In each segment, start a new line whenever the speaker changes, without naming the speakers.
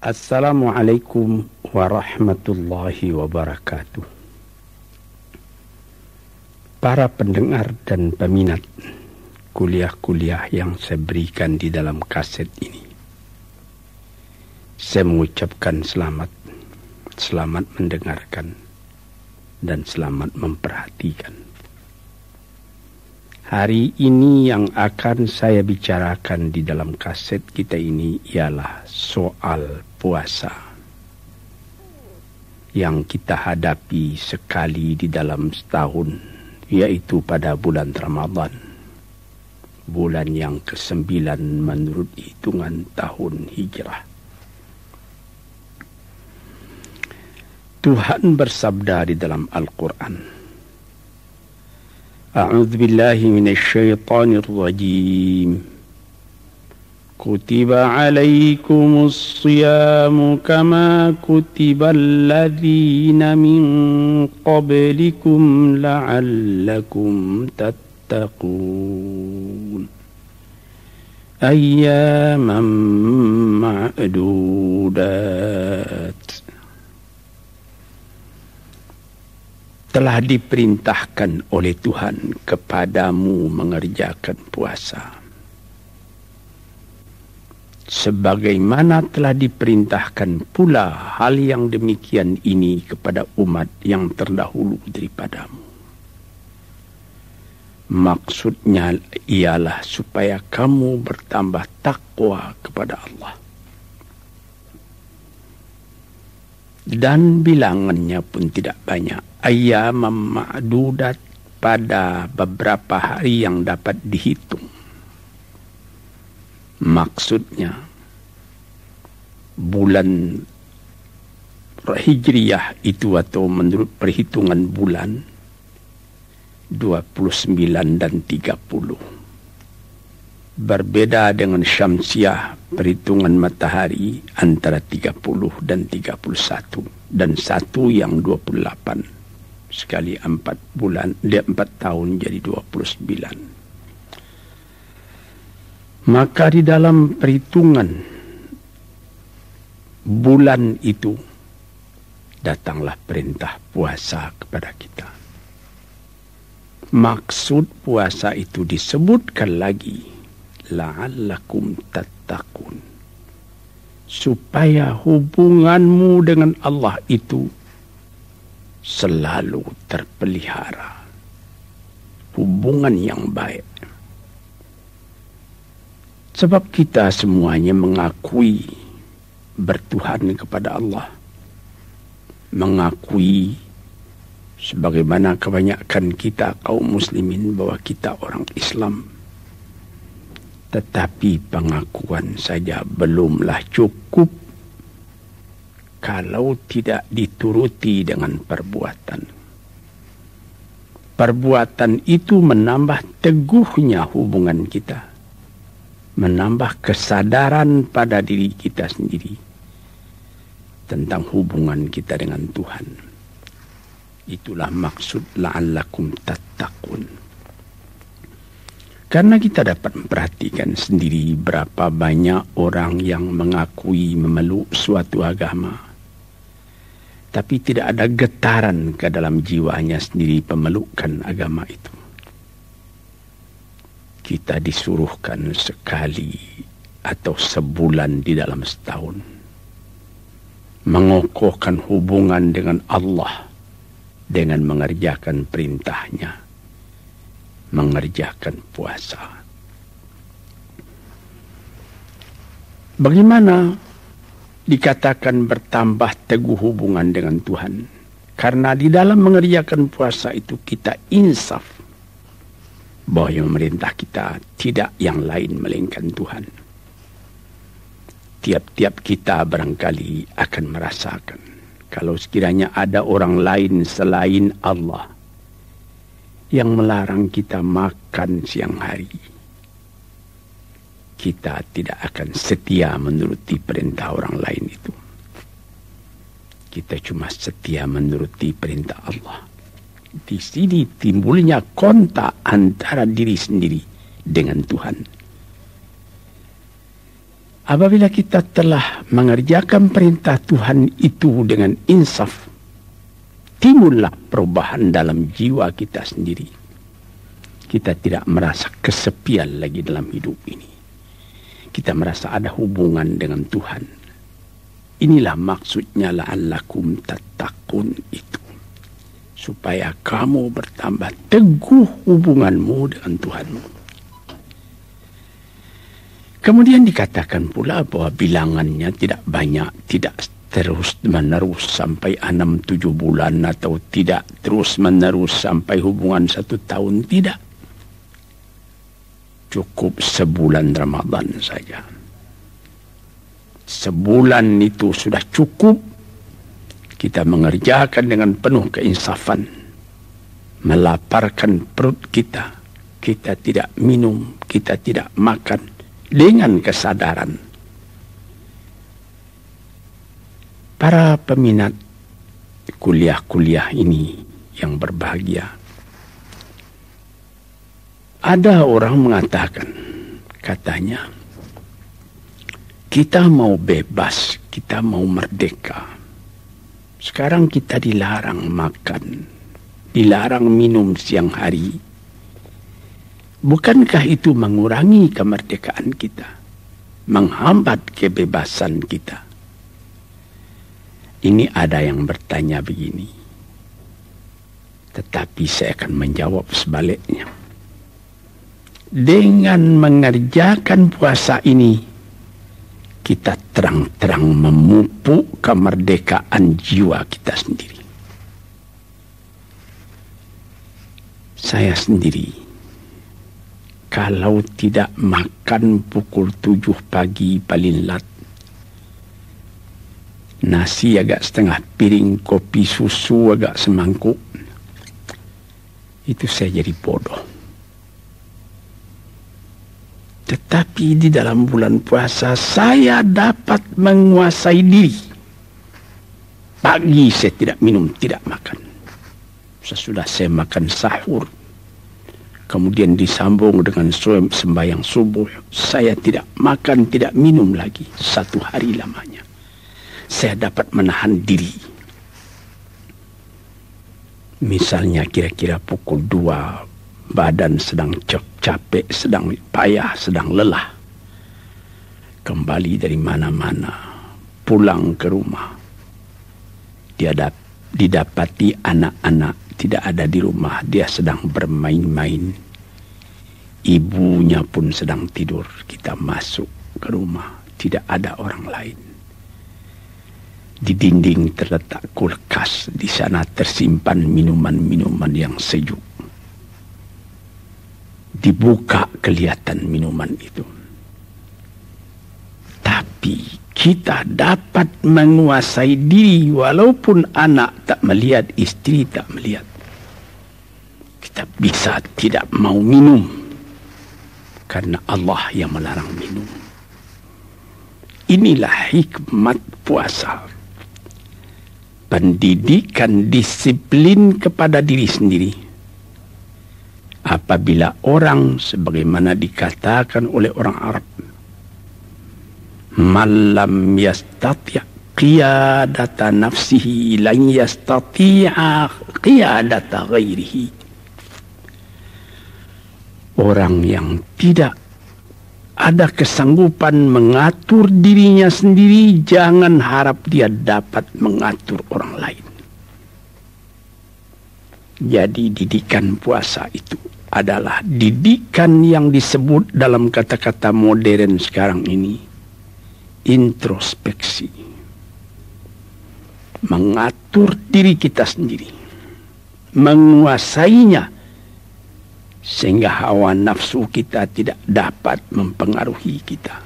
Assalamualaikum warahmatullahi wabarakatuh. Para pendengar dan peminat kuliah-kuliah yang saya berikan di dalam kaset ini, saya mengucapkan selamat mendengarkan dan selamat memperhatikan. Hari ini yang akan saya bicarakan di dalam kaset kita ini ialah soal puasa yang kita hadapi sekali di dalam setahun, yaitu pada bulan Ramadan, bulan yang ke-9 menurut hitungan tahun Hijrah. Tuhan bersabda di dalam Al-Quran, A'udzu billahi minasy syaithanir rajim. Kutiba 'alaikumus shiyamu kama kutibal ladzina min qablikum la'allakum tattaqun. Ayyaman ma'dudat. Telah diperintahkan oleh Tuhan kepadamu mengerjakan puasa, sebagaimana telah diperintahkan pula hal yang demikian ini kepada umat yang terdahulu daripadamu. Maksudnya ialah supaya kamu bertambah takwa kepada Allah. Dan bilangannya pun tidak banyak. Ayyamam ma'dudat, pada beberapa hari yang dapat dihitung. Maksudnya bulan Hijriyah itu atau menurut perhitungan bulan 29 dan 30. Berbeda dengan Syamsiah, perhitungan matahari antara 30 dan 31, dan satu yang 28. Sekali 4 bulan, dia 4 tahun jadi 29. Maka di dalam perhitungan bulan itu datanglah perintah puasa kepada kita. Maksud puasa itu disebutkan lagi, la'allakum tattaqun, supaya hubunganmu dengan Allah itu selalu terpelihara, hubungan yang baik. Sebab kita semuanya mengakui bertuhan kepada Allah, mengakui sebagaimana kebanyakan kita kaum muslimin bahwa kita orang Islam. Tetapi pengakuan saja belumlah cukup kalau tidak dituruti dengan perbuatan. Perbuatan itu menambah teguhnya hubungan kita, menambah kesadaran pada diri kita sendiri tentang hubungan kita dengan Tuhan. Itulah maksud la'allakum tattaqun. Karena kita dapat memperhatikan sendiri berapa banyak orang yang mengakui memeluk suatu agama, tapi tidak ada getaran ke dalam jiwanya sendiri pemelukan agama itu. Kita disuruhkan sekali atau sebulan di dalam setahun mengokohkan hubungan dengan Allah dengan mengerjakan perintahnya, mengerjakan puasa. Bagaimana dikatakan bertambah teguh hubungan dengan Tuhan? Karena di dalam mengerjakan puasa itu kita insaf bahwa yang memerintah kita tidak yang lain melainkan Tuhan. Tiap-tiap kita barangkali akan merasakan kalau sekiranya ada orang lain selain Allah yang melarang kita makan siang hari, kita tidak akan setia menuruti perintah orang lain itu. Kita cuma setia menuruti perintah Allah. Di sini timbulnya kontak antara diri sendiri dengan Tuhan. Apabila kita telah mengerjakan perintah Tuhan itu dengan insaf, timbullah perubahan dalam jiwa kita sendiri. Kita tidak merasa kesepian lagi dalam hidup ini. Kita merasa ada hubungan dengan Tuhan. Inilah maksudnya la'allakum tattaqun itu. Supaya kamu bertambah teguh hubunganmu dengan Tuhanmu. Kemudian dikatakan pula bahwa bilangannya tidak banyak, tidak terus menerus sampai 6-7 bulan, atau tidak terus menerus sampai hubungan 1 tahun, tidak. Cukup sebulan Ramadan saja. Sebulan itu sudah cukup kita mengerjakan dengan penuh keinsafan, melaparkan perut kita, kita tidak minum, kita tidak makan, dengan kesadaran. Para peminat kuliah-kuliah ini yang berbahagia, ada orang mengatakan, katanya, kita mau bebas, kita mau merdeka. Sekarang kita dilarang makan, dilarang minum siang hari. Bukankah itu mengurangi kemerdekaan kita, menghambat kebebasan kita? Ini ada yang bertanya begini, tetapi saya akan menjawab sebaliknya. Dengan mengerjakan puasa ini, kita terang-terang memupuk kemerdekaan jiwa kita sendiri. Saya sendiri, kalau tidak makan pukul 7 pagi paling lat, nasi agak setengah piring, kopi susu agak semangkuk, itu saya jadi bodoh. Tetapi di dalam bulan puasa saya dapat menguasai diri. Pagi saya tidak minum, tidak makan. Sesudah saya makan sahur, kemudian disambung dengan sembahyang subuh, saya tidak makan, tidak minum lagi 1 hari lamanya. Saya dapat menahan diri. Misalnya kira-kira pukul 2, badan sedang capek, sedang payah, sedang lelah. Kembali dari mana-mana, pulang ke rumah. Dia didapati anak-anak tidak ada di rumah, dia sedang bermain-main. Ibunya pun sedang tidur. Kita masuk ke rumah, tidak ada orang lain. Di dinding terletak kulkas, di sana tersimpan minuman-minuman yang sejuk. Dibuka kelihatan minuman itu. Tapi kita dapat menguasai diri walaupun anak tak melihat, istri tak melihat. Kita bisa tidak mau minum karena Allah yang melarang minum. Inilah hikmat puasa. Pendidikan disiplin kepada diri sendiri. Apabila orang, sebagaimana dikatakan oleh orang Arab, malam yastati' qiyadata nafsihi lan yastati'a qiyadata ghairihi. Orang yang tidak ada kesanggupan mengatur dirinya sendiri, jangan harap dia dapat mengatur orang lain. Jadi didikan puasa itu adalah didikan yang disebut dalam kata-kata modern sekarang ini introspeksi. Mengatur diri kita sendiri, menguasainya, sehingga hawa nafsu kita tidak dapat mempengaruhi kita.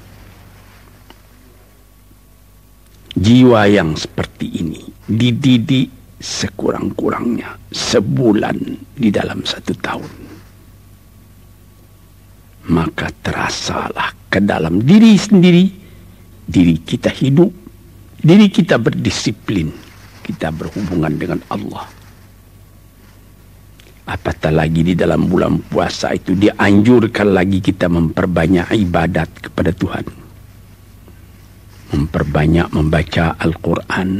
Jiwa yang seperti ini dididik sekurang-kurangnya sebulan di dalam 1 tahun. Maka terasalah ke dalam diri sendiri, diri kita hidup, diri kita berdisiplin, kita berhubungan dengan Allah. Apatah lagi di dalam bulan puasa itu dianjurkan lagi kita memperbanyak ibadat kepada Tuhan. memperbanyak membaca Al-Quran,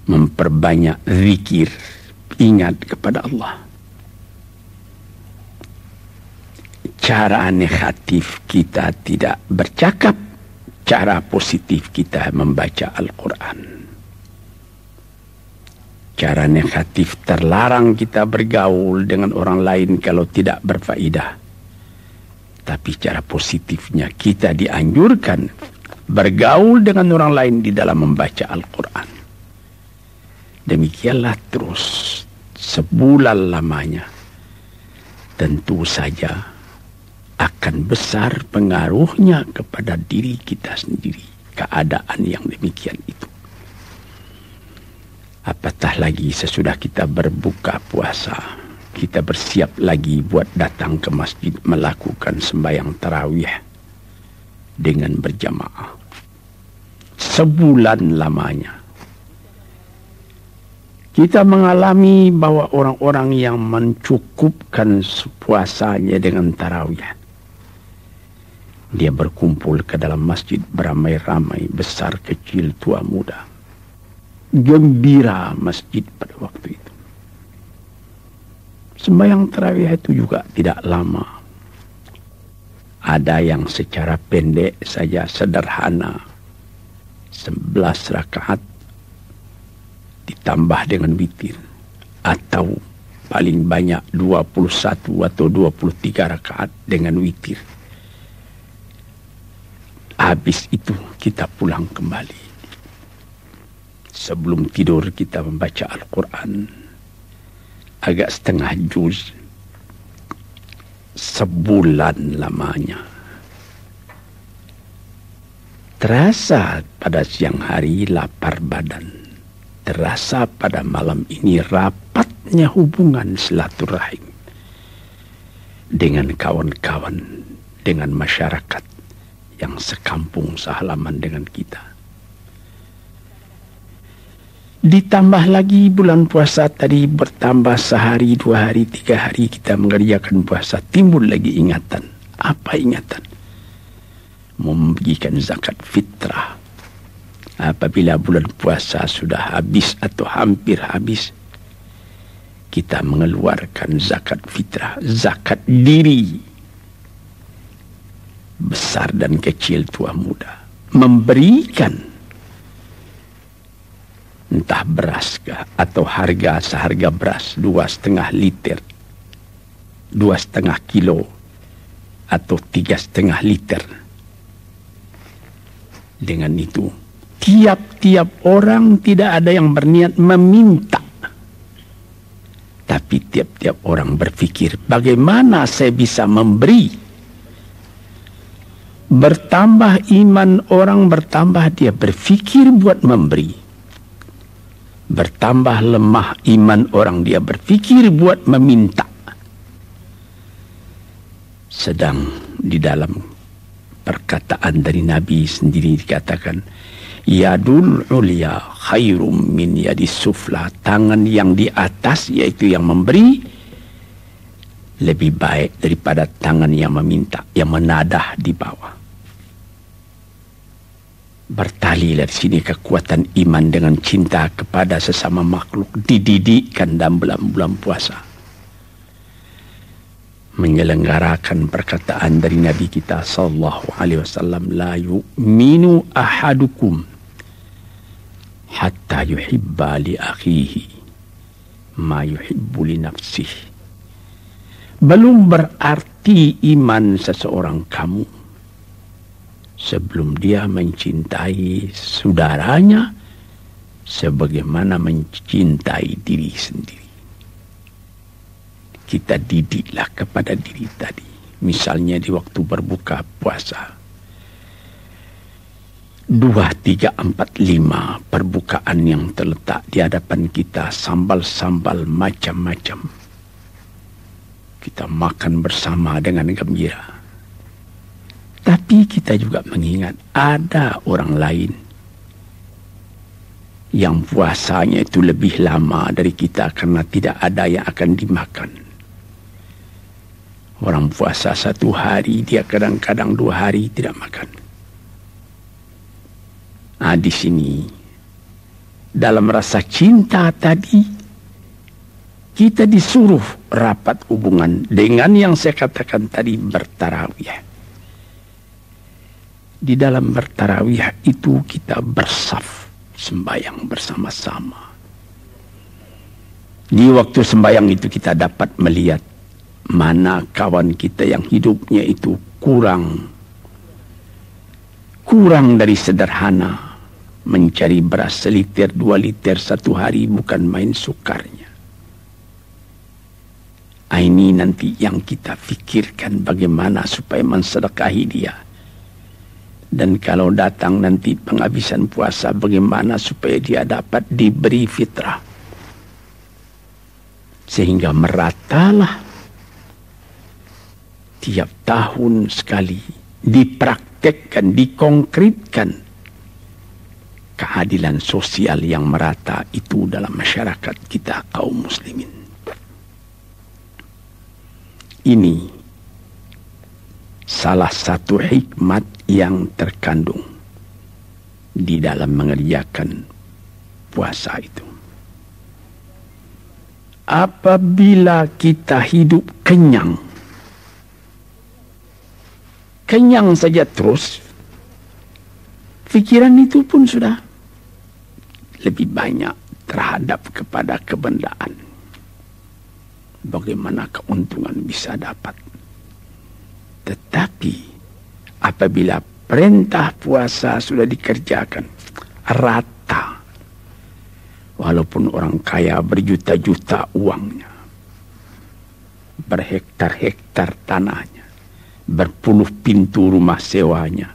memperbanyak zikir, ingat kepada Allah. Cara negatif kita tidak bercakap, cara positif kita membaca Al-Quran. Cara negatif terlarang kita bergaul dengan orang lain kalau tidak berfaedah. Tapi cara positifnya kita dianjurkan bergaul dengan orang lain di dalam membaca Al-Quran. Demikianlah terus sebulan lamanya. Tentu saja akan besar pengaruhnya kepada diri kita sendiri. Keadaan yang demikian itu. Apatah lagi sesudah kita berbuka puasa, kita bersiap lagi buat datang ke masjid melakukan sembahyang tarawih dengan berjamaah. Sebulan lamanya kita mengalami bahwa orang-orang yang mencukupkan puasanya dengan tarawih, dia berkumpul ke dalam masjid beramai-ramai, besar kecil tua muda. Gembira masjid pada waktu itu. Sembahyang tarawih itu juga tidak lama. Ada yang secara pendek saja, sederhana, 11 rakaat ditambah dengan witir, atau paling banyak 21 atau 23 rakaat dengan witir. Habis itu kita pulang kembali. Sebelum tidur kita membaca Al-Quran agak setengah juz. Sebulan lamanya. Terasa pada siang hari lapar badan. Terasa pada malam ini rapatnya hubungan silaturahim dengan kawan-kawan, dengan masyarakat yang sekampung sehalaman dengan kita. Ditambah lagi bulan puasa tadi bertambah sehari, 2 hari, 3 hari kita mengerjakan puasa. Timbul lagi ingatan. Apa ingatan? Membagikan zakat fitrah. Apabila bulan puasa sudah habis atau hampir habis, kita mengeluarkan zakat fitrah. Zakat diri. Besar dan kecil, tua muda. Memberikan entah beras kah, atau harga seharga beras 2,5 liter, 2,5 kilo, atau 3,5 liter. Dengan itu, tiap-tiap orang tidak ada yang berniat meminta, tapi tiap-tiap orang berpikir bagaimana saya bisa memberi. Bertambah iman orang, bertambah dia berpikir buat memberi. Bertambah lemah iman orang, dia berpikir buat meminta. Sedang di dalam perkataan dari Nabi sendiri dikatakan, yadul ulya khairum min yadis sufla. Tangan yang di atas, yaitu yang memberi, lebih baik daripada tangan yang meminta, yang menadah di bawah. Bertali dari sini kekuatan iman dengan cinta kepada sesama makhluk dididikkan dalam bulan puasa. Menyelenggarakan perkataan dari Nabi kita sallallahu alaihi wasallam, la yu'minu ahadukum hatta yuhibba li akhihi ma yuhibbu li nafsihi. Belum berarti iman seseorang kamu sebelum dia mencintai saudaranya sebagaimana mencintai diri sendiri. Kita didiklah kepada diri tadi. Misalnya di waktu berbuka puasa. 2, 3, 4, 5 perbukaan yang terletak di hadapan kita, sambal-sambal macam-macam. Kita makan bersama dengan gembira. Tapi kita juga mengingat ada orang lain yang puasanya itu lebih lama dari kita karena tidak ada yang akan dimakan. Orang puasa 1 hari, dia kadang-kadang 2 hari tidak makan. Di sini dalam rasa cinta tadi kita disuruh rapat hubungan dengan yang saya katakan tadi, bertarawih. Di dalam bertarawih itu kita bersaf, sembahyang bersama-sama. Di waktu sembahyang itu kita dapat melihat mana kawan kita yang hidupnya itu kurang dari sederhana. Mencari beras seliter 2 liter satu hari bukan main sukarnya. Ini nanti yang kita fikirkan bagaimana supaya mensedekahi dia. Dan kalau datang nanti penghabisan puasa, bagaimana supaya dia dapat diberi fitrah. Sehingga meratalah tiap tahun sekali dipraktekkan, dikonkretkan keadilan sosial yang merata itu dalam masyarakat kita kaum muslimin. Ini salah satu hikmat yang terkandung di dalam mengerjakan puasa itu. Apabila kita hidup kenyang saja terus, pikiran itu pun sudah lebih banyak terhadap kepada kebendaan. Bagaimana keuntungan bisa dapat. Tetapi apabila perintah puasa sudah dikerjakan rata, walaupun orang kaya berjuta-juta uangnya, berhektar-hektar tanahnya, berpuluh pintu rumah sewanya,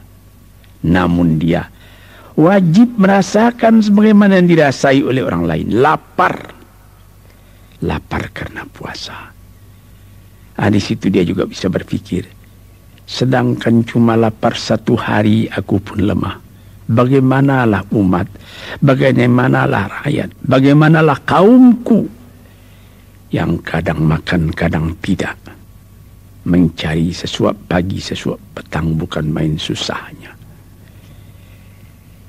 namun dia wajib merasakan sebagaimana yang dirasai oleh orang lain. Lapar karena puasa. Di situ dia juga bisa berpikir, sedangkan cuma lapar 1 hari aku pun lemah. Bagaimanalah umat, bagaimanalah rakyat, bagaimanalah kaumku yang kadang makan kadang tidak, mencari sesuap pagi sesuap petang bukan main susahnya.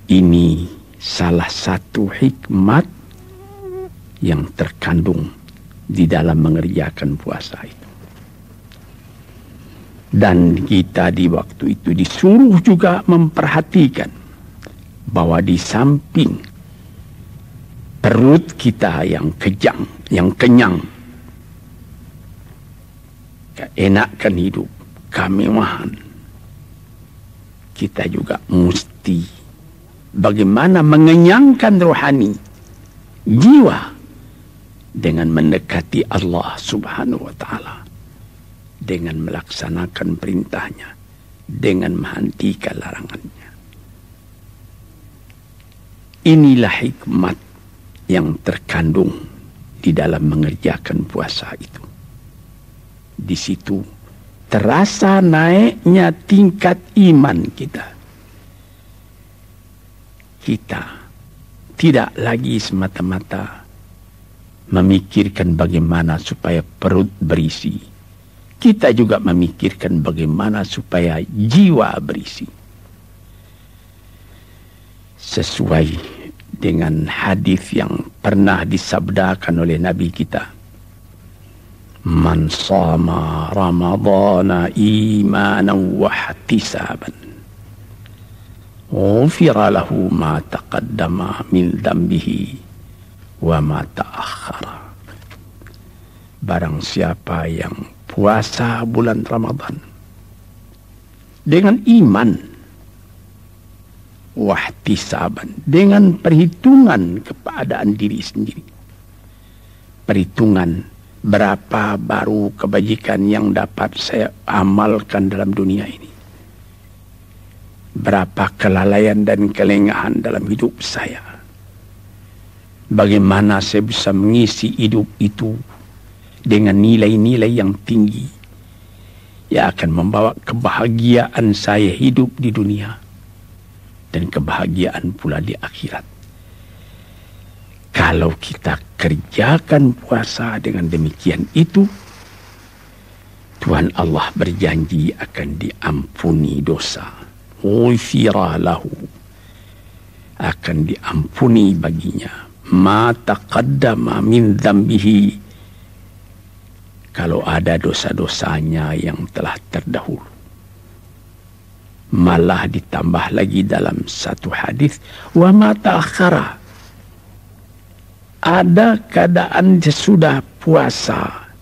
Ini salah satu hikmat yang terkandung di dalam mengerjakan puasa itu. Dan kita di waktu itu disuruh juga memperhatikan bahwa di samping perut kita yang kejang, yang kenyang, keenakan hidup, kemewahan, kita juga mesti bagaimana mengenyangkan rohani jiwa dengan mendekati Allah Subhanahu wa ta'ala, dengan melaksanakan perintahnya, dengan menghentikan larangannya. Inilah hikmat yang terkandung di dalam mengerjakan puasa itu. Di situ terasa naiknya tingkat iman kita. Kita tidak lagi semata-mata memikirkan bagaimana supaya perut berisi. Kita juga memikirkan bagaimana supaya jiwa berisi. Sesuai dengan hadis yang pernah disabdakan oleh Nabi kita. Man shama Ramadana imanan wa ihtisaban, ghufira lahu ma taqaddama min dambihi wa ma ta'akhkhara. Barang siapa yang puasa bulan Ramadan dengan iman, wahtisaban, dengan perhitungan keadaan diri sendiri, perhitungan berapa baru kebajikan yang dapat saya amalkan dalam dunia ini, berapa kelalaian dan kelengahan dalam hidup saya, bagaimana saya bisa mengisi hidup itu dengan nilai-nilai yang tinggi yang akan membawa kebahagiaan saya hidup di dunia dan kebahagiaan pula di akhirat. Kalau kita kerjakan puasa dengan demikian itu, Tuhan Allah berjanji akan diampuni dosa. Ghufira lahu, akan diampuni baginya ma taqaddama min dzambihi, kalau ada dosa-dosanya yang telah terdahulu. Malah ditambah lagi dalam satu hadis, wa ma ta'akhara, ada keadaan sesudah puasa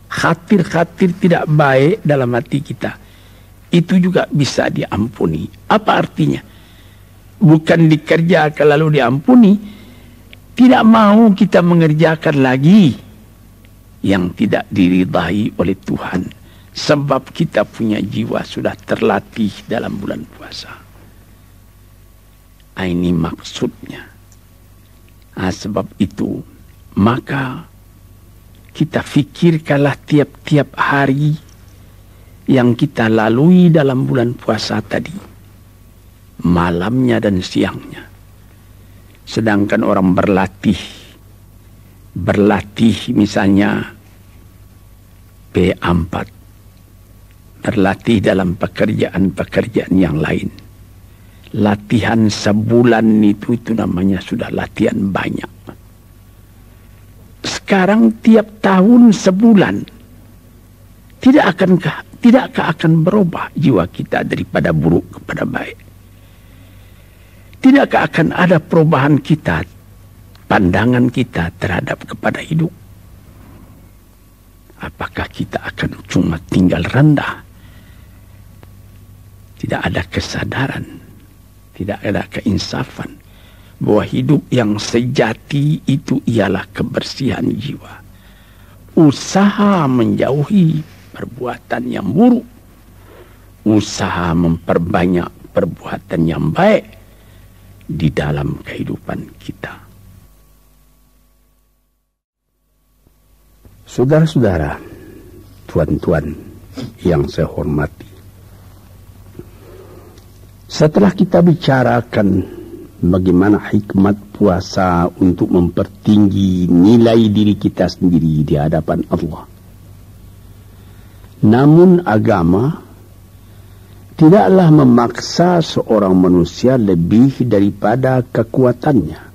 khatir-khatir tidak baik dalam hati kita, itu juga bisa diampuni. Apa artinya? Bukan dikerjakan lalu diampuni, tidak mau kita mengerjakan lagi yang tidak diridai oleh Tuhan, sebab kita punya jiwa sudah terlatih dalam bulan puasa. Ini maksudnya. Sebab itu maka kita fikirkanlah tiap-tiap hari yang kita lalui dalam bulan puasa tadi, malamnya dan siangnya. Sedangkan orang berlatih misalnya P4, berlatih dalam pekerjaan-pekerjaan yang lain. Latihan sebulan itu namanya sudah latihan banyak. Sekarang tiap tahun sebulan, tidakkah akan berubah jiwa kita daripada buruk kepada baik? Tidakkah akan ada perubahan kita, pandangan kita terhadap kepada hidup? Apakah kita akan cuma tinggal rendah? Tidak ada kesadaran, tidak ada keinsafan bahwa hidup yang sejati itu ialah kebersihan jiwa. Usaha menjauhi perbuatan yang buruk, usaha memperbanyak perbuatan yang baik di dalam kehidupan kita. Saudara-saudara, tuan-tuan yang saya hormati, setelah kita bicarakan bagaimana hikmat puasa untuk mempertinggi nilai diri kita sendiri di hadapan Allah, namun agama tidaklah memaksa seorang manusia lebih daripada kekuatannya.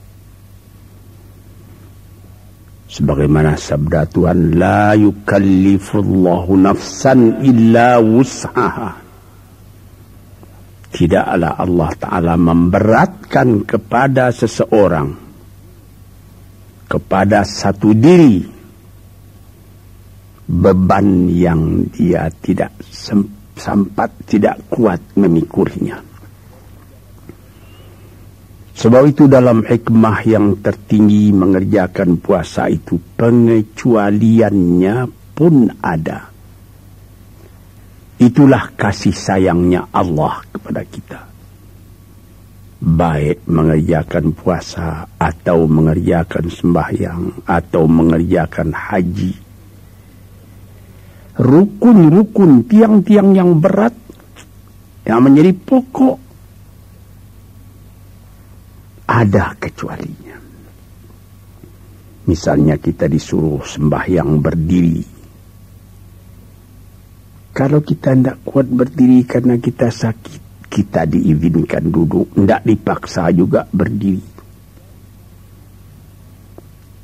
Sebagaimana sabda Tuhan, la yukallifullahu nafsan illa wus'aha. Tidaklah Allah Ta'ala memberatkan kepada seseorang, kepada satu diri, beban yang dia tidak sempat, tidak kuat memikirnya. Sebab itu dalam hikmah yang tertinggi mengerjakan puasa itu, pengecualiannya pun ada. Itulah kasih sayangnya Allah kepada kita. Baik mengerjakan puasa atau mengerjakan sembahyang atau mengerjakan haji. Rukun-rukun, tiang-tiang yang berat yang menjadi pokok, ada kecualinya. Misalnya kita disuruh sembahyang berdiri. Kalau kita tidak kuat berdiri karena kita sakit, kita diizinkan duduk, tidak dipaksa juga berdiri.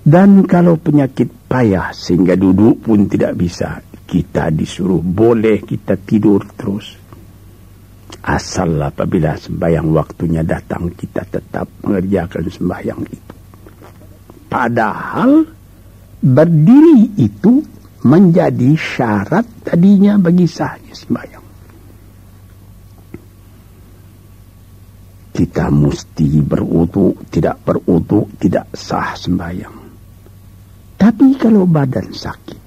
Dan kalau penyakit payah sehingga duduk pun tidak bisa, kita disuruh boleh kita tidur terus. Asal apabila sembahyang waktunya datang, kita tetap mengerjakan sembahyang itu. Padahal berdiri itu menjadi syarat tadinya bagi sahnya sembahyang. Kita mesti berwudu, tidak berwudu tidak sah sembahyang. Tapi kalau badan sakit,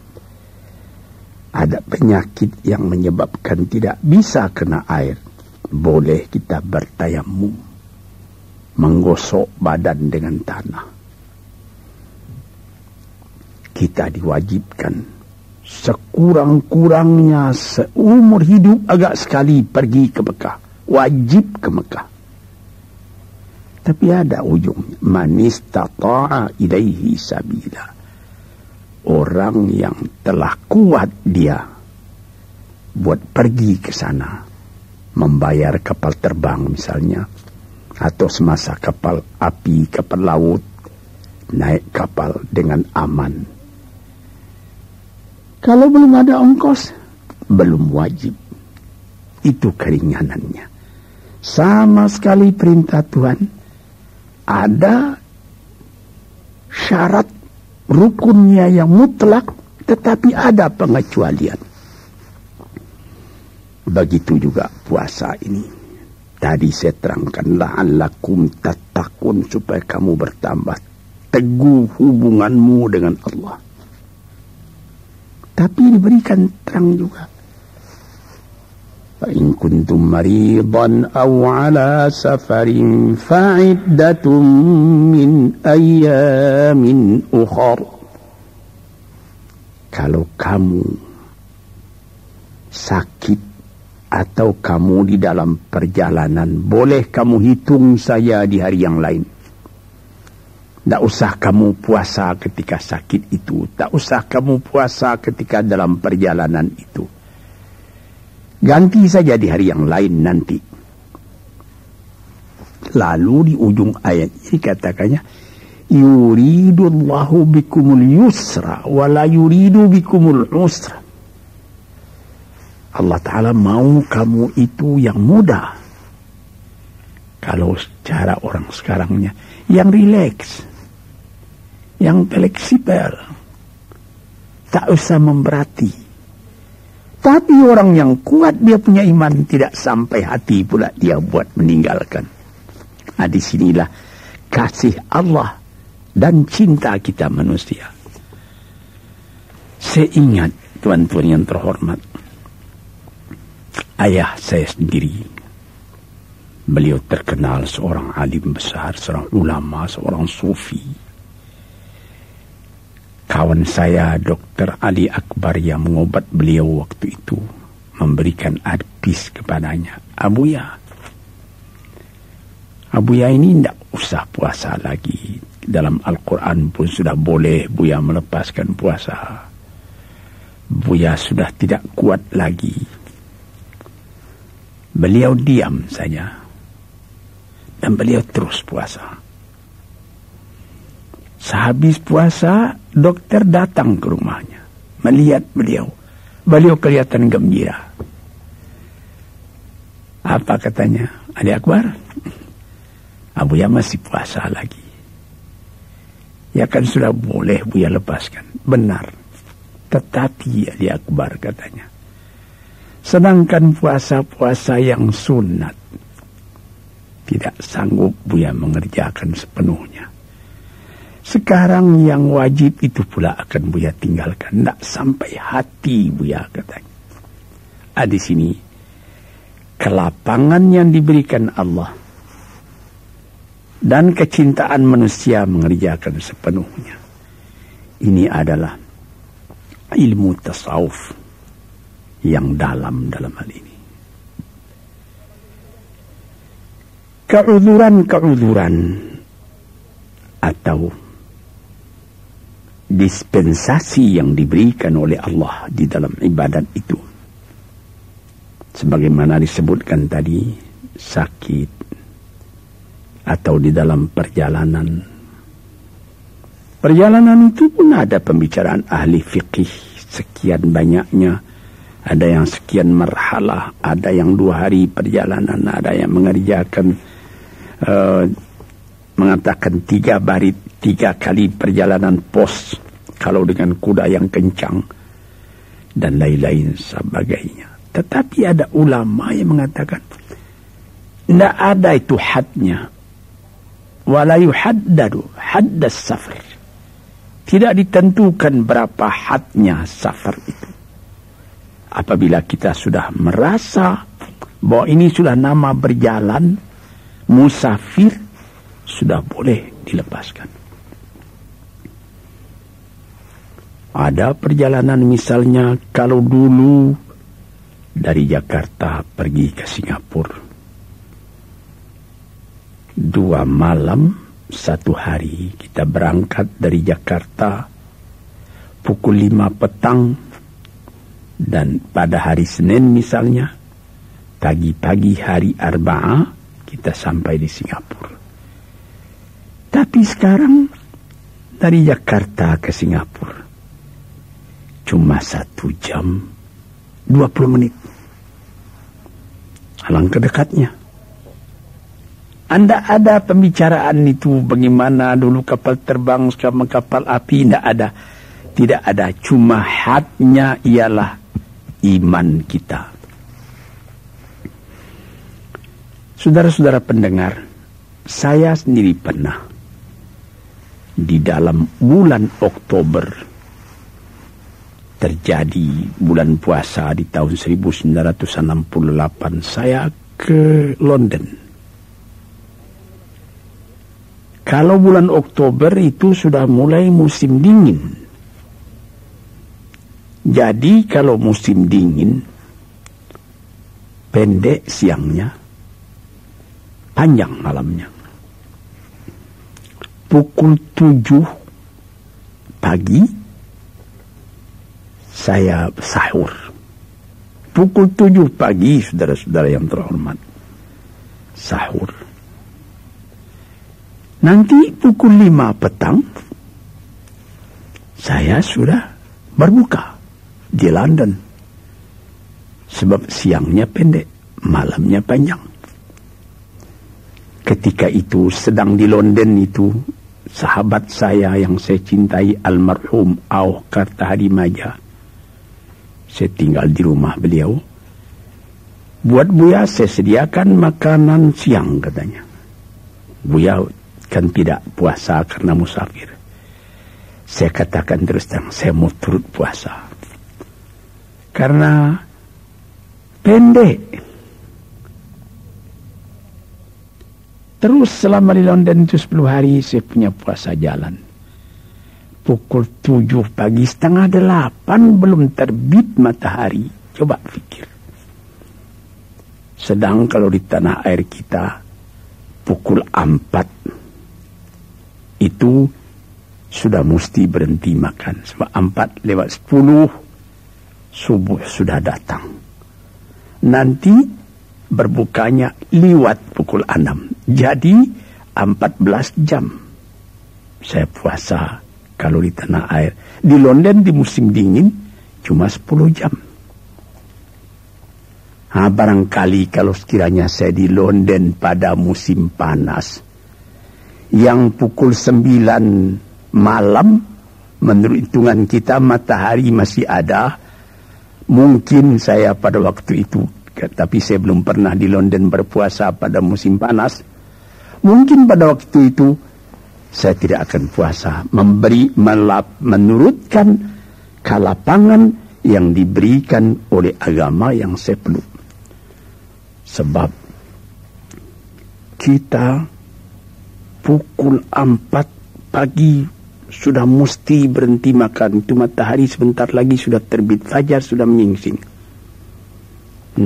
ada penyakit yang menyebabkan tidak bisa kena air, boleh kita bertayamum, menggosok badan dengan tanah. Kita diwajibkan sekurang-kurangnya seumur hidup agak sekali pergi ke Mekah, wajib ke Mekah. Tapi ada ujungnya, man istata'a ilaihi sabila. Orang yang telah kuat dia buat pergi ke sana, membayar kapal terbang misalnya, atau semasa kapal api, kapal laut, naik kapal dengan aman. Kalau belum ada ongkos, belum wajib. Itu keringanannya. Sama sekali perintah Tuhan ada syarat rukunnya yang mutlak, tetapi ada pengecualian. Begitu juga puasa ini. Tadi saya terangkan, la'allakum tattaqun, supaya kamu bertambah teguh hubunganmu dengan Allah. Tapi diberikan terang juga. Fa in kuntum maridan aw ala safarin fa'iddatun min ayyamin ukhar. Kalau kamu sakit atau kamu di dalam perjalanan, boleh kamu hitung saya di hari yang lain. Tak usah kamu puasa ketika sakit itu. Tak usah kamu puasa ketika dalam perjalanan itu. Ganti saja di hari yang lain nanti. Lalu di ujung ayat ini katakannya, yuridullahu bikumul yusra wa la yuridu bikumul usra. Allah Ta'ala mau kamu itu yang mudah. Kalau secara orang sekarangnya, yang rileks, yang fleksibel, tak usah memberati. Tapi orang yang kuat, dia punya iman, tidak sampai hati pula dia buat meninggalkan. Nah, disinilah kasih Allah dan cinta kita manusia. Saya ingat, tuan-tuan yang terhormat, ayah saya sendiri, beliau terkenal seorang alim besar, seorang ulama, seorang sufi. Kawan saya, Dr. Ali Akbar, yang mengobat beliau waktu itu, memberikan advice kepadanya, Abuya ini tidak usah puasa lagi. Dalam Al-Quran pun sudah boleh Buya melepaskan puasa. Buya sudah tidak kuat lagi. Beliau diam saja. Dan beliau terus puasa. Sehabis puasa, dokter datang ke rumahnya. Melihat beliau. Beliau kelihatan gembira. Apa katanya? Ali Akbar, Abuya masih puasa lagi. Ya kan sudah boleh Buya lepaskan. Benar. Tetapi Ali Akbar katanya, sedangkan puasa-puasa yang sunat tidak sanggup Buya mengerjakan sepenuhnya. Sekarang yang wajib itu pula akan Buya tinggalkan. Tidak sampai hati Buya katanya. Di sini kelapangan yang diberikan Allah dan kecintaan manusia mengerjakan sepenuhnya. Ini adalah ilmu tasawuf yang dalam hal ini. Keuzuran atau dispensasi yang diberikan oleh Allah di dalam ibadat itu, sebagaimana disebutkan tadi, sakit atau di dalam perjalanan itu pun ada pembicaraan ahli fikih sekian banyaknya. Ada yang sekian marhalah, ada yang 2 hari perjalanan, ada yang mengerjakan mengatakan 3 kali perjalanan pos kalau dengan kuda yang kencang dan lain-lain sebagainya. Tetapi ada ulama yang mengatakan tidak ada itu hadnya. Wala yuhaddadu haddas safar. Tidak ditentukan berapa hadnya safar itu. Apabila kita sudah merasa bahwa ini sudah nama berjalan, musafir, sudah boleh dilepaskan. Ada perjalanan misalnya kalau dulu dari Jakarta pergi ke Singapura, 2 malam 1 hari. Kita berangkat dari Jakarta pukul 5 petang, dan pada hari Senin misalnya, pagi-pagi hari Arba'ah kita sampai di Singapura. Tapi sekarang dari Jakarta ke Singapura cuma 1 jam 20 menit. Alangkah dekatnya. Anda ada pembicaraan itu bagaimana dulu kapal terbang sama kapal api? Tidak ada. Cuma hatnya ialah iman kita. Saudara-saudara pendengar, saya sendiri pernah di dalam bulan Oktober terjadi bulan puasa di tahun 1968, saya ke London. Kalau bulan Oktober itu sudah mulai musim dingin. Jadi kalau musim dingin, pendek siangnya, panjang malamnya. Pukul 7 pagi, saya sahur. Pukul 7 pagi, saudara-saudara yang terhormat, sahur. Nanti pukul 5 petang, saya sudah berbuka di London. Sebab siangnya pendek, malamnya panjang. Ketika itu sedang di London itu, sahabat saya yang saya cintai almarhum Auh Kartahadimaja, saya tinggal di rumah beliau. Buat Buya saya sediakan makanan siang katanya. Buya kan tidak puasa karena musafir. Saya katakan terus terang, saya mau turut puasa. Karena pendek. Terus selama di London itu 10 hari saya punya puasa jalan. Pukul 7 pagi, 7:30 belum terbit matahari. Coba pikir. Sedang kalau di tanah air kita pukul 4 itu sudah mesti berhenti makan. Sebab 4:10 subuh sudah datang. Nanti berbukanya lewat pukul 6. Jadi 14 jam saya puasa kalau di tanah air. Di London di musim dingin cuma 10 jam. Barangkali kalau sekiranya saya di London pada musim panas, yang pukul 9 malam, menurut hitungan kita matahari masih ada, mungkin saya pada waktu itu, tapi saya belum pernah di London berpuasa pada musim panas, mungkin pada waktu itu saya tidak akan puasa, menurutkan kelapangan yang diberikan oleh agama yang saya peluk. Sebab kita pukul 4 pagi sudah mesti berhenti makan. Itu matahari sebentar lagi sudah terbit, fajar sudah menyingsing.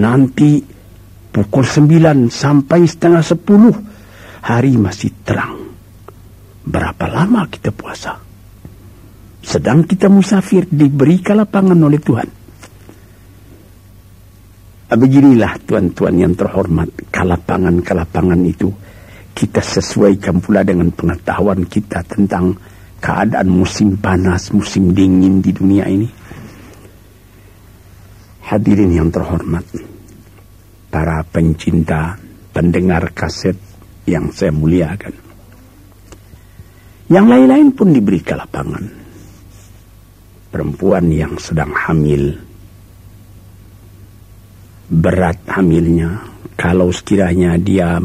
Nanti pukul 9 sampai 9:30 hari masih terang. Berapa lama kita puasa? Sedang kita musafir, diberi kelapangan oleh Tuhan. Beginilah tuan-tuan yang terhormat, kelapangan-kelapangan itu kita sesuaikan pula dengan pengetahuan kita tentang keadaan musim panas, musim dingin di dunia ini. Hadirin yang terhormat, para pencinta, pendengar kaset yang saya muliakan, yang lain-lain pun diberi kelapangan. Perempuan yang sedang hamil, berat hamilnya, kalau sekiranya dia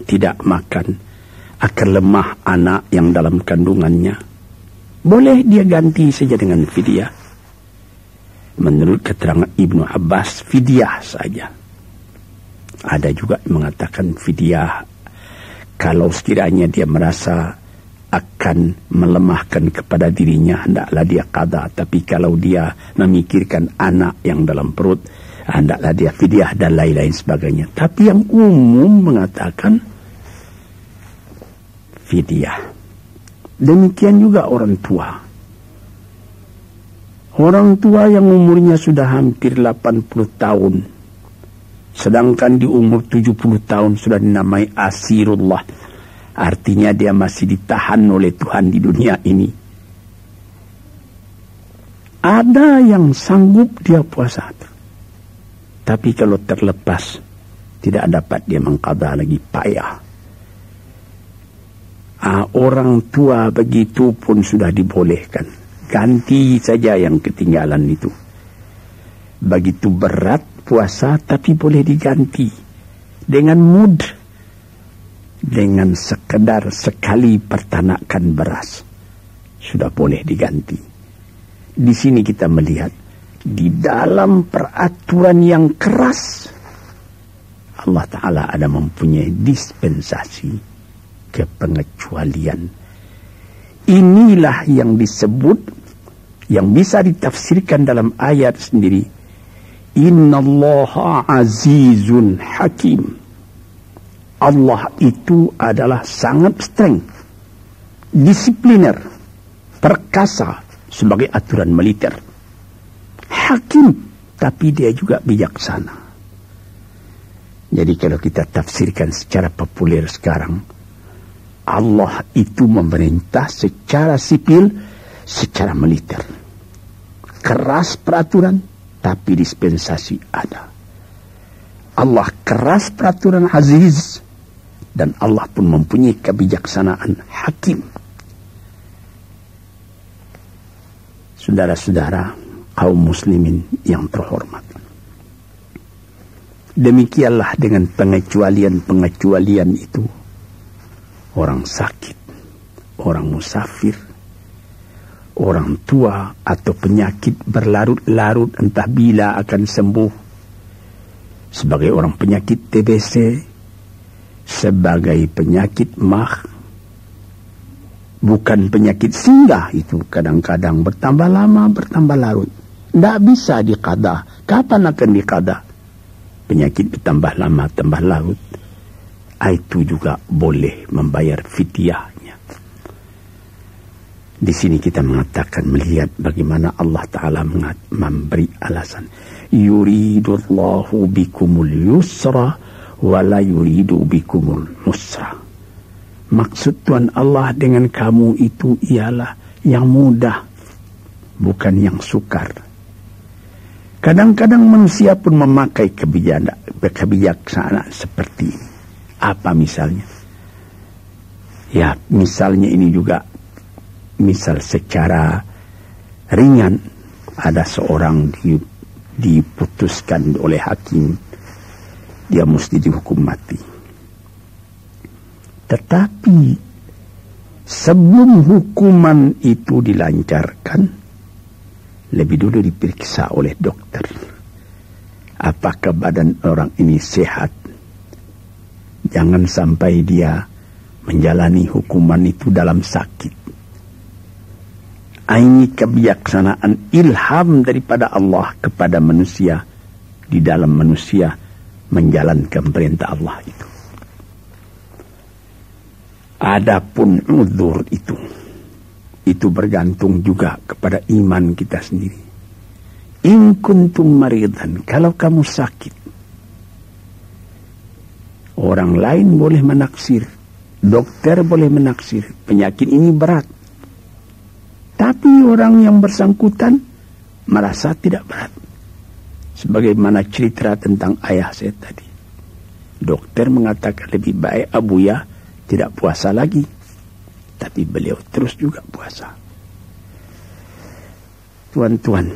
tidak makan, akan lemah anak yang dalam kandungannya. Boleh dia ganti saja dengan fidyah. Menurut keterangan Ibnu Abbas, fidyah saja. Ada juga yang mengatakan fidyah kalau sekiranya dia merasa akan melemahkan kepada dirinya, hendaklah dia qada. Tapi kalau dia memikirkan anak yang dalam perut, hendaklah dia fidyah dan lain-lain sebagainya. Tapi yang umum mengatakan fidyah. Demikian juga orang tua. Orang tua yang umurnya sudah hampir 80 tahun. Sedangkan di umur 70 tahun sudah dinamai asirullah. Artinya dia masih ditahan oleh Tuhan di dunia ini. Ada yang sanggup dia puasa. Tapi kalau terlepas, tidak dapat dia mengqada lagi, payah. Orang tua begitu pun sudah dibolehkan. Ganti saja yang ketinggalan itu. Begitu berat puasa tapi boleh diganti. Dengan mood. Dengan sekedar sekali pertanakan beras. Sudah boleh diganti. Di sini kita melihat. Di dalam peraturan yang keras. Allah Ta'ala ada mempunyai dispensasi. Kepengecualian. Inilah yang disebut, yang bisa ditafsirkan dalam ayat sendiri. Innallaha azizun hakim. Allah itu adalah sangat strength, disipliner, perkasa sebagai aturan militer. Hakim, tapi dia juga bijaksana. Jadi kalau kita tafsirkan secara populer sekarang, Allah itu memerintah secara sipil, secara militer. Keras peraturan, tapi dispensasi ada. Allah keras peraturan aziz, dan Allah pun mempunyai kebijaksanaan hakim. Saudara-saudara, kaum muslimin yang terhormat. Demikianlah dengan pengecualian-pengecualian itu. Orang sakit, orang musafir, orang tua atau penyakit berlarut-larut entah bila akan sembuh. Sebagai orang penyakit TBC, sebagai penyakit MAH, bukan penyakit singgah itu kadang-kadang bertambah lama, bertambah larut. Tidak bisa diqada. Kapan akan diqada? Penyakit bertambah lama, tambah larut. Itu juga boleh membayar fidyahnya. Di sini kita mengatakan, melihat bagaimana Allah Ta'ala memberi alasan. Yuridullahu bikumul yusra wa la yuridu bikumul usra. Maksud Tuhan Allah dengan kamu itu ialah yang mudah, bukan yang sukar. Kadang-kadang manusia pun memakai kebijaksanaan seperti ini. Apa misalnya? Ya, misalnya ini juga, misal secara ringan, ada seorang diputuskan oleh hakim, dia mesti dihukum mati. Tetapi sebelum hukuman itu dilancarkan, lebih dulu diperiksa oleh dokter. Apakah badan orang ini sehat? Jangan sampai dia menjalani hukuman itu dalam sakit. Ini kebijaksanaan ilham daripada Allah kepada manusia, di dalam manusia menjalankan perintah Allah itu. Adapun uzur itu bergantung juga kepada iman kita sendiri. In kuntum maridan, kalau kamu sakit, orang lain boleh menaksir, dokter boleh menaksir, penyakit ini berat. Tapi orang yang bersangkutan merasa tidak berat. Sebagaimana cerita tentang ayah saya tadi. Dokter mengatakan lebih baik Abuya tidak puasa lagi. Tapi beliau terus juga puasa. Tuan-tuan,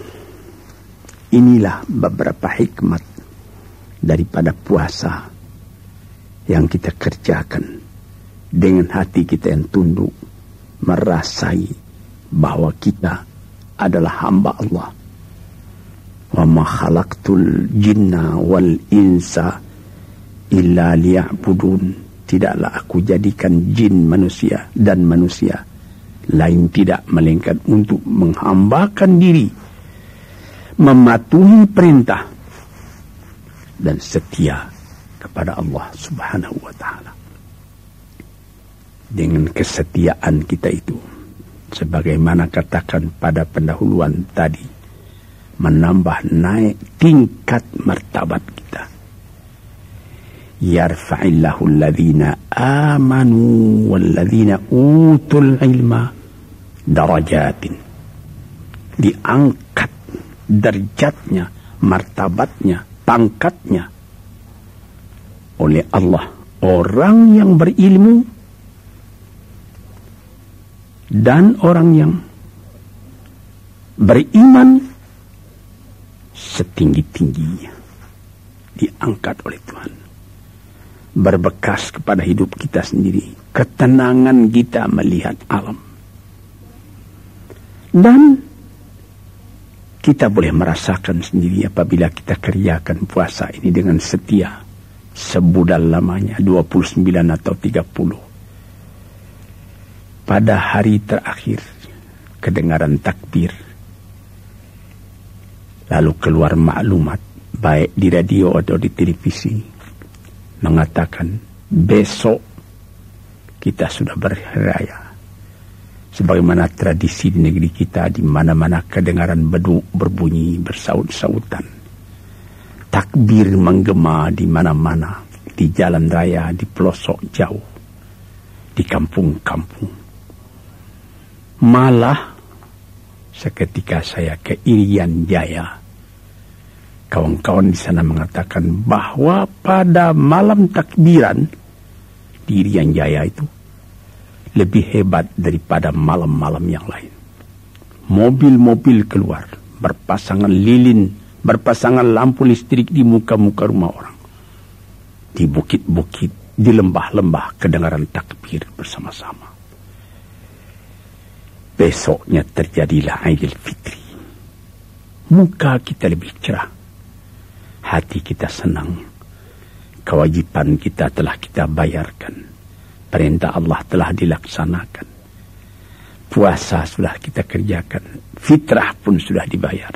inilah beberapa hikmat daripada puasa yang kita kerjakan dengan hati kita yang tunduk, merasai bahwa kita adalah hamba Allah. Wa ma khalaqtul jinna wal insa illa liya'budun. Tidaklah aku jadikan jin manusia dan manusia lain tidak melainkan untuk menghambakan diri, mematuhi perintah dan setia kepada Allah Subhanahu wa ta'ala. Dengan kesetiaan kita itu, sebagaimana katakan pada pendahuluan tadi, menambah naik tingkat martabat kita. yarfa'illahu alladhina amanu walladhina utul ilma darajatin. Diangkat derajatnya, martabatnya, pangkatnya oleh Allah orang yang berilmu dan orang yang beriman setinggi-tingginya, diangkat oleh Tuhan. Berbekas kepada hidup kita sendiri, ketenangan kita melihat alam. Dan kita boleh merasakan sendiri apabila kita kerjakan puasa ini dengan setia, sebudal lamanya, 29 atau 30. Pada hari terakhir, kedengaran takbir, lalu keluar maklumat, baik di radio atau di televisi, mengatakan besok kita sudah berraya. Sebagaimana tradisi di negeri kita, di mana-mana kedengaran beduk berbunyi bersaut-sautan. Takbir menggema di mana-mana, di jalan raya, di pelosok jauh, di kampung-kampung. Malah seketika saya ke Irian Jaya, kawan-kawan di sana mengatakan bahwa pada malam takbiran di Irian Jaya itu lebih hebat daripada malam-malam yang lain. Mobil-mobil keluar, berpasangan lilin, berpasangan lampu listrik di muka-muka rumah orang. Di bukit-bukit, di lembah-lembah, kedengaran takbir bersama-sama. Besoknya terjadilah Aidil Fitri. Muka kita lebih cerah, hati kita senang. Kewajiban kita telah kita bayarkan. Perintah Allah telah dilaksanakan. Puasa sudah kita kerjakan. Fitrah pun sudah dibayar.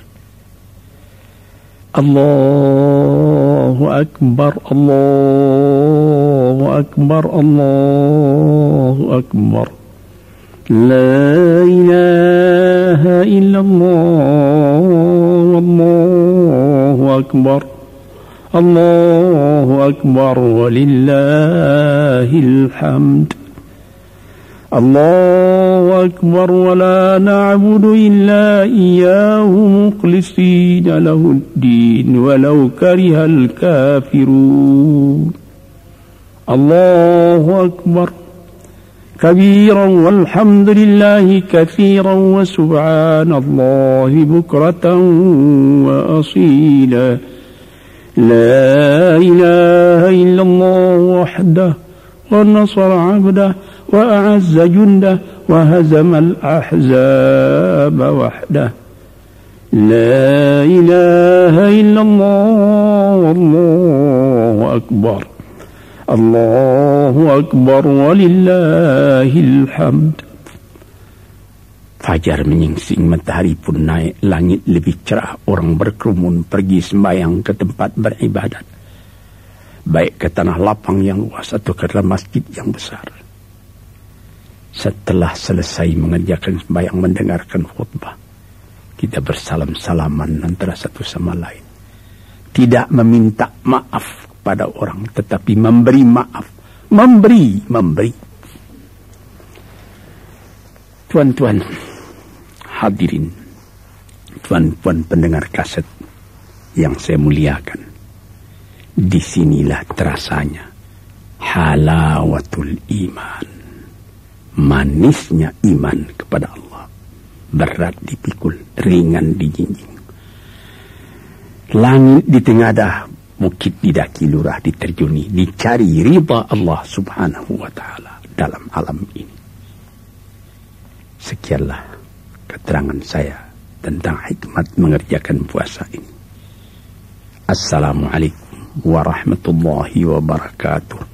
Allahu Akbar, Allahu Akbar, Allahu Akbar. La ilaha illallah, Allahu Akbar. Allahu Akbar walillahil hamd. Allahu Akbar wa la na'budu illa iyyahu mukhlisina lahuddin walau karihal kafirun. Allahu Akbar kabiran walhamdulillahi katsiran wa subhanallahi bukratan wa asila. لا إله إلا الله وحده ونصر عبده وأعز جنده وهزم الأحزاب وحده. لا إله إلا الله والله أكبر. الله أكبر ولله الحمد. Fajar menyingsing, matahari pun naik, langit lebih cerah, orang berkerumun pergi sembahyang ke tempat beribadat, baik ke tanah lapang yang luas atau ke dalam masjid yang besar. Setelah selesai mengerjakan sembahyang, mendengarkan khutbah, kita bersalam-salaman antara satu sama lain. Tidak meminta maaf kepada orang, tetapi memberi maaf. Memberi. Tuan-tuan hadirin, tuan-puan pendengar kaset yang saya muliakan, disinilah terasanya halawatul iman, manisnya iman kepada Allah. Berat dipikul, ringan dijinjing. Langit ditengadah, bukit didaki, lurah diterjuni, dicari ridha Allah subhanahu wa ta'ala dalam alam ini. Sekianlah keterangan saya tentang hikmat mengerjakan puasa ini. Assalamualaikum warahmatullahi wabarakatuh.